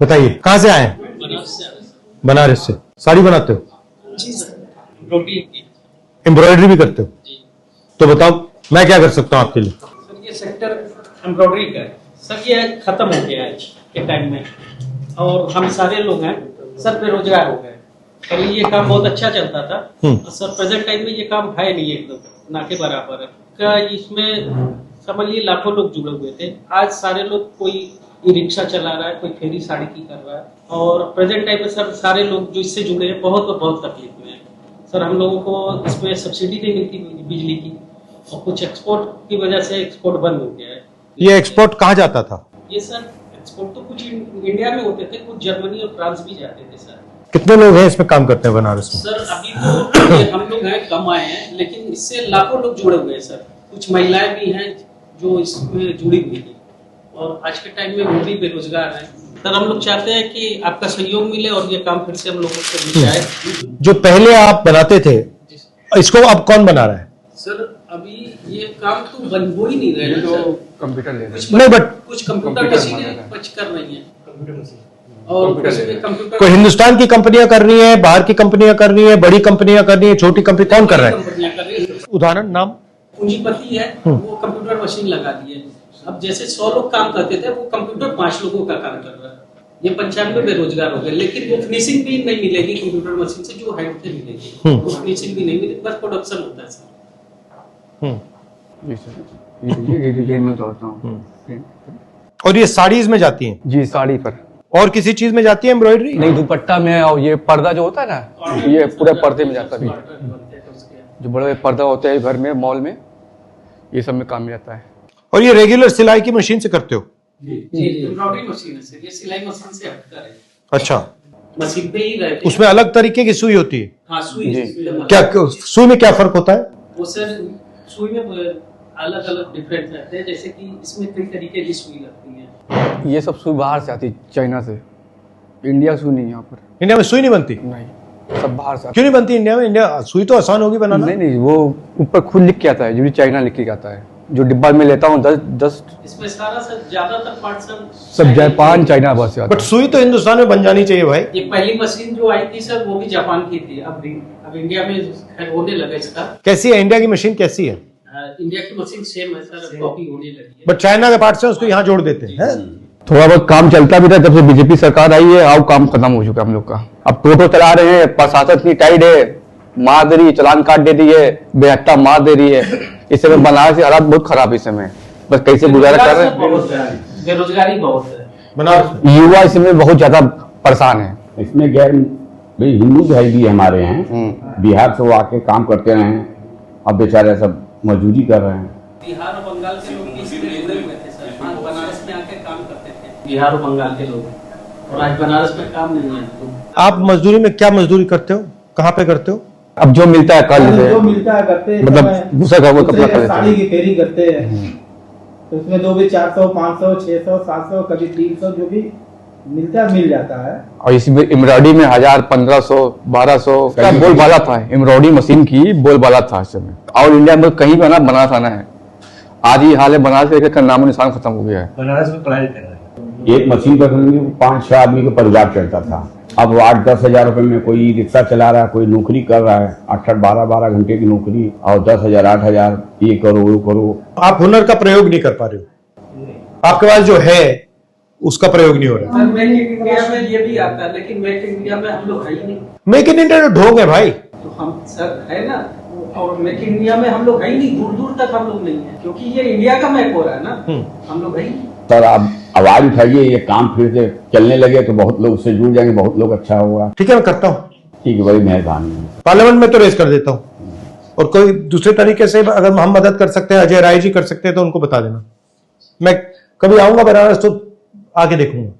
बताइए कहाँ से आए हैं? बनारस से। साड़ी बनाते हो? जी सर। एम्ब्रॉयडरी भी करते हो? जी। तो बताओ मैं क्या कर सकता हूँ आपके लिए? सर ये सेक्टर एम्ब्रॉयडरी का है सर, ये खत्म हो गया है के टाइम में, और हम सारे लोग हैं सर बेरोजगार हो गए। पहले ये काम बहुत अच्छा चलता था सर, प्रेजेंट टाइम में ये काम है नहीं, एकदम ना के बराबर है का। इसमें समझिए लाखों लोग जुड़े हुए थे। आज सारे लोग, कोई ई रिक्शा चला रहा है, कोई फेरी साड़ी की कर रहा है, और प्रेजेंट टाइम में सर सारे लोग जो इससे जुड़े हैं बहुत तकलीफ में है सर। हम लोगों को इसमें सब्सिडी नहीं मिलती बिजली की, और कुछ एक्सपोर्ट की वजह से एक्सपोर्ट बंद हो गया है। ये एक्सपोर्ट कहाँ जाता था? ये सर एक्सपोर्ट तो कुछ इंडिया में होते थे, कुछ जर्मनी और फ्रांस भी जाते थे सर। कितने लोग हैं इसमें काम करते हैं बनारस में? सर अभी तो हम लोग हैं, कम आए हैं, लेकिन इससे लाखों लोग जुड़े हुए हैं सर। कुछ महिलाएं भी हैं जो इसमें जुड़ी हुई हैं, और आज के टाइम में वो भी बेरोजगार हैं सर। हम लोग चाहते हैं कि आपका सहयोग मिले और ये काम फिर से हम लोगों को मिल जाए। जो पहले आप बनाते थे इसको अब कौन बना रहा है? सर अभी ये काम तो बन हो ही नहीं रहे हैं सर। कंप्यूटर ले नहीं, बट कुछ कंप्यूटर मशीनें कुछ कर रही हैं, कंप्यूटर मशीन और कंप्यूटर कोई हिंदुस्तान की कंपनियां कर रही हैं, बाहर की कंपनियां कर रही हैं, बड़ी कंपनियां कर रही हैं, छोटी कंपनी कौन कर रहा है? कंपनियां कर रही हैं। उदाहरण नाम? पूंजीपति है वो कंप्यूटर मशीन लगा दी है। अब जैसे 100 लोग काम करते थे, वो कंप्यूटर 5 लोगों का काम कर रहा है। ये 95 बेरोजगार हो गए, लेकिन वो फिनिशिंग भी नहीं मिलेगी कंप्यूटर मशीन से जो हाइट से मिलेगी, वो फिनिशिंग भी नहीं मिलेगी, बस प्रोडक्शन होता है सर। जी सर, ये डिजाइन में करता हूँ। और ये साड़ीज में जाती हैं? जी साड़ी पर। और किसी चीज में जाती है एम्ब्रॉयडरी? नहीं, दुपट्टा में, और ये पर्दा जो होता है ना, ये पूरे पर्दे में जाता है। जो बड़े बड़े पर्दा होते हैं घर में, मॉल में, ये सब में काम में जाता है। और ये रेगुलर सिलाई की मशीन से करते हो? जी एम्ब्रॉयडरी मशीन है सर, ये सिलाई मशीन से हटकर है। अच्छा, मशीन पे ही रहती है। उसमें अलग तरीके की सुई होती है? हाँ सुई। क्या सुई में क्या फर्क होता है? वो सर सुई में अलग अलग डिफरेंट रहते हैं, जैसे कि इसमें कई तरीके की सुई लगती है। ये सब सुई बाहर से आती है, चाइना से। इंडिया सुई नहीं यहाँ पर। इंडिया में सुई नहीं बनती? नहीं, सब बाहर से। क्यों नहीं बनती इंडिया में? इंडिया सुई तो आसान होगी बनाना। नहीं, वो ऊपर खुद लिख के आता है, जो भी चाइना लिख के आता है। जो डिब्बा में लेता हूँ 10 इसमें सारा सब ज्यादातर पार्ट सब जापान चाइना बस से आता बट सुई तो हिंदुस्तान में बन जानी चाहिए भाई। ये पहली मशीन जो आई थी सर, वो भी जापान की थी। अब इंडिया में खैर होने लगा इसका। कैसी है इंडिया की मशीन? कैसी है? इंडिया की मशीन सेम है सर, कॉपी होने लगी है। बट चाइना के पार्ट से उसको यहाँ जोड़ देते हैं। थोड़ा बहुत काम चलता भी था जब से बीजेपी सरकार आई है। अब काम खत्म हो चुका है हम लोग का। अब टोटो चला रहे हैं, प्रशासन इतनी टाइट है, मार दे रही है, चालान काट दे रही है, बेहत्ता मार दे रही है। इस समय बनारस की हालात बहुत खराब है इस समय। बस कैसे गुजारा कर रहे हैं। बेरोजगारी बहुत है बनारस। युवा इस समय बहुत ज्यादा परेशान है। इसमें गैर भाई हिंदू भाई भी हमारे हैं, बिहार से वो आके काम करते रहे हैं, अब बेचारे सब मजदूरी कर रहे हैं। बिहार और बंगाल के लोग इसमें जुड़े हुए थे सर, आज बनारस में आके काम करते थे बिहार और बंगाल के लोग, और आज बनारस में काम नहीं है। तो आप मजदूरी में क्या मजदूरी करते हो? कहाँ पे करते हो? अब जो मिलता है कर लेते हैं, जो मिलता है करते हैं। मतलब दूसरा का वो कपड़ा कर लेते साड़ी हैं। की फेरी करते हैं, तो उसमें जो भी 400, 500, 600, 700, कभी 300 जो भी मिलता है मिल जाता है। और इसमें एम्ब्रॉयडरी में 1000, 1500, 1200 का बोलबाला था। एम्ब्रॉयडरी मशीन की बोलबाला था इस समय। और इंडिया में कहीं भी बनारस आना है। आज ये हाल है, बनारस का नामो निशान खत्म हो गया है। बनारस में पढ़ाई कर रहे हैं। एक मशीन पर 5-6 आदमी का परिवार चलता था। अब 8-10 हजार रुपए में कोई रिक्शा चला रहा है, कोई नौकरी कर रहा है, 8-12 घंटे की नौकरी, और 10,000, 8,000, ये करो वो करो। आप हुनर का प्रयोग नहीं कर पा रहे हो, आपके पास जो है उसका प्रयोग नहीं हो रहा। सर मेक इन इंडिया में ये भी आता है, लेकिन मेक इन इंडिया में हम लोग है ही नहीं। मेक इन इंडिया ढोंग है भाई। तो हम सर है ना, और मेक इन इंडिया में हम लोग है ही नहीं, दूर दूर तक हम लोग नहीं है, क्योंकि ये इंडिया का मैप हो रहा है ना, हम लोग है ही नहीं। सर आप आवाज उठाइए, ये काम फिर से चलने लगे तो बहुत लोग उससे जुड़ जाएंगे, बहुत लोग अच्छा होगा। ठीक है, मैं करता हूँ। ठीक है, बड़ी मेहरबानी। पार्लियामेंट में तो रेस कर देता हूँ, और कोई दूसरे तरीके से अगर हम मदद कर सकते हैं, अजय राय जी कर सकते हैं, तो उनको बता देना। मैं कभी आऊंगा बनारस तो आके देखूंगा।